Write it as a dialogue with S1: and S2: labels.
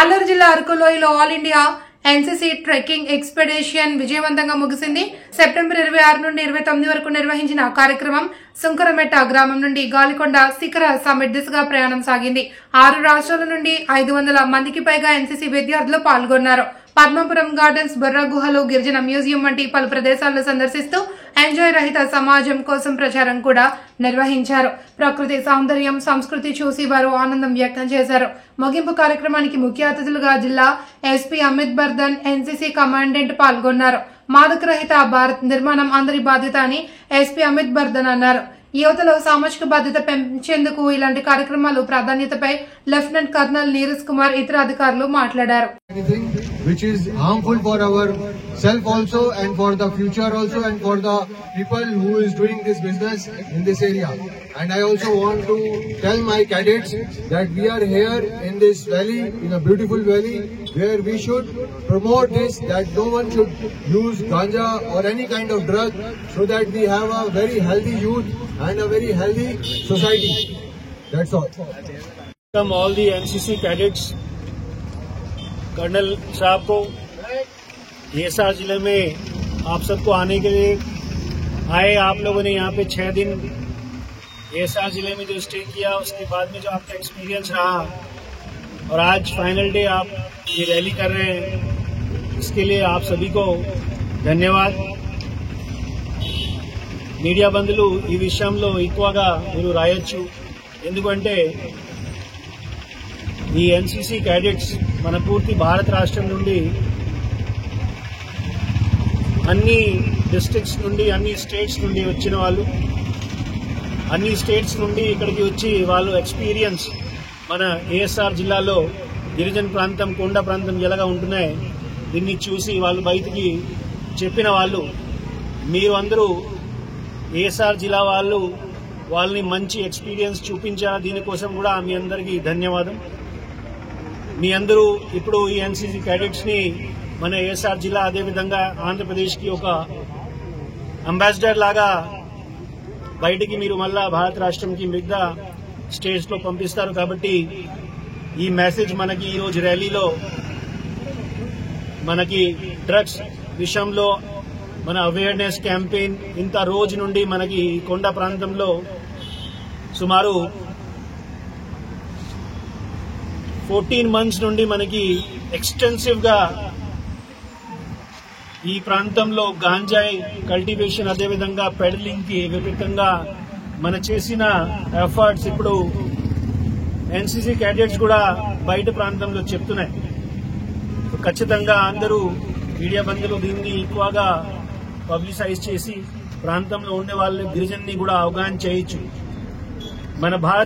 S1: అల్లూరు జిల్లా అరకులోయలో All India NCC trekking expedition విజయవంతంగా ముగిసింది. సెప్టెంబర్ 26 నుండి 29 వరకు నిర్వహించిన కార్యక్రమం సుంకరమెట్ట గ్రామం నుండి గాలికొండ శిఖర సమ్మిట్ దిశగా ప్రయాణం సాగింది. 6 రాష్ట్రాల నుండి 500 మందికి పైగా ఎన్సీసీ విద్యార్థులు పాల్గొన్నారు. పద్మపురం గార్డెన్స్, బొర్రా గుహలు, గిరిజన మ్యూజియం వంటి పలు ప్రదేశాలను సందర్శిస్తూ ఎంజాయ్ రహిత సమాజం కోసం ప్రచారం కూడా నిర్వహించారు. ప్రకృతి సౌందర్యం, సంస్కృతి చూసి వారు ఆనందం వ్యక్తం చేశారు. ముగింపు కార్యక్రమానికి ముఖ్య అతిథులుగా జిల్లా SP Amit Bardhan, NCC commandant పాల్గొన్నారు. మాదక రహిత భారత్ నిర్మాణం అందరి బాధ్యత అని ఎస్పీ అమిత్ బర్ధన్ అన్నారు. యువతలో సామాజిక బాధ్యత పెంచేందుకు ఇలాంటి కార్యక్రమాలు ప్రాధాన్యతపై లెఫ్టినెంట్ కర్నల్ నీరజ్ కుమార్ ఇతర అధికారులు మాట్లాడారు.
S2: Which is harmful for our self also and for the future also and for the people who is doing this business in this area. And I also want to tell my cadets that we are here in this valley, in a beautiful valley, where we should promote this, that no one should use ganja or any kind of drug, so that we have a very healthy youth and a very healthy society. That's all.
S3: Welcome all the NCC cadets. Colonel साहब को ASR जिले में आप सबको आने के लिए आए। आप लोगों ने यहाँ पे 6 दिन एएसआर जिले में जो स्टे किया, उसके बाद में जो आपका एक्सपीरियंस रहा और आज फाइनल डे आप ये रैली कर रहे हैं, इसके लिए आप सभी को ధన్యవాद. మీడియా బంధువులు ఈ విషయంలో ఎక్కువగా మీరు రాయొచ్చు. ఎందుకంటే ఈ ఎన్సీసీ క్యాడెట్స్ మన పూర్తి భారత రాష్ట్రం నుండి అన్ని డిస్ట్రిక్ట్స్ నుండి, అన్ని స్టేట్స్ నుండి వచ్చిన వాళ్ళు, అన్ని స్టేట్స్ నుండి ఇక్కడికి వచ్చి వాళ్ళు ఎక్స్పీరియన్స్ మన ఏఎస్ఆర్ జిల్లాలో గిరిజన ప్రాంతం, కొండ ప్రాంతం ఎలాగా ఉంటున్నాయి దీన్ని చూసి వాళ్ళు బయటికి చెప్పిన వాళ్ళు. మీరు అందరూ ఏఎస్ఆర్ జిల్లా వాళ్ళని మంచి ఎక్స్పీరియన్స్ చూపించారు. దీనికోసం కూడా మీ అందరికీ ధన్యవాదం. మీ అందరూ ఇప్పుడు ఈ ఎన్సీసీ క్యాడెట్స్ ని మన ఏఎస్ఆర్ జిల్లా, అదేవిధంగా ఆంధ్రప్రదేశ్ కి ఒక అంబాసిడర్ లాగా బయటికి మీరు మళ్ళా భారత రాష్ట్రంకి మిగతా స్టేట్స్ లో పంపిస్తారు. కాబట్టి ఈ మెసేజ్ మనకి ఈ రోజు ర్యాలీలో మనకి డ్రగ్స్ విషయంలో మన అవేర్నెస్ క్యాంపెయిన్ ఇంత రోజు నుండి మనకి కొండ ప్రాంతంలో సుమారు 14 months నుండి మనకి ఎక్స్టెన్సివ్ గా ఈ ప్రాంతంలో గాంజాయి కల్టివేషన్, అదేవిధంగా పెడలింగ్ కి విపరీతంగా మన చేసిన ఎఫర్ట్స్ ఇప్పుడు ఎన్సీసీ క్యాడెట్స్ కూడా బయట ప్రాంతంలో చెప్తున్నాయి. ఖచ్చితంగా అందరూ మీడియా బంధువులు దీన్ని ఎక్కువగా పబ్లిసైజ్ చేసి ప్రాంతంలో ఉండే వాళ్ళ గిరిజన్ని కూడా అవగాహన చేయొచ్చు. మన భారత్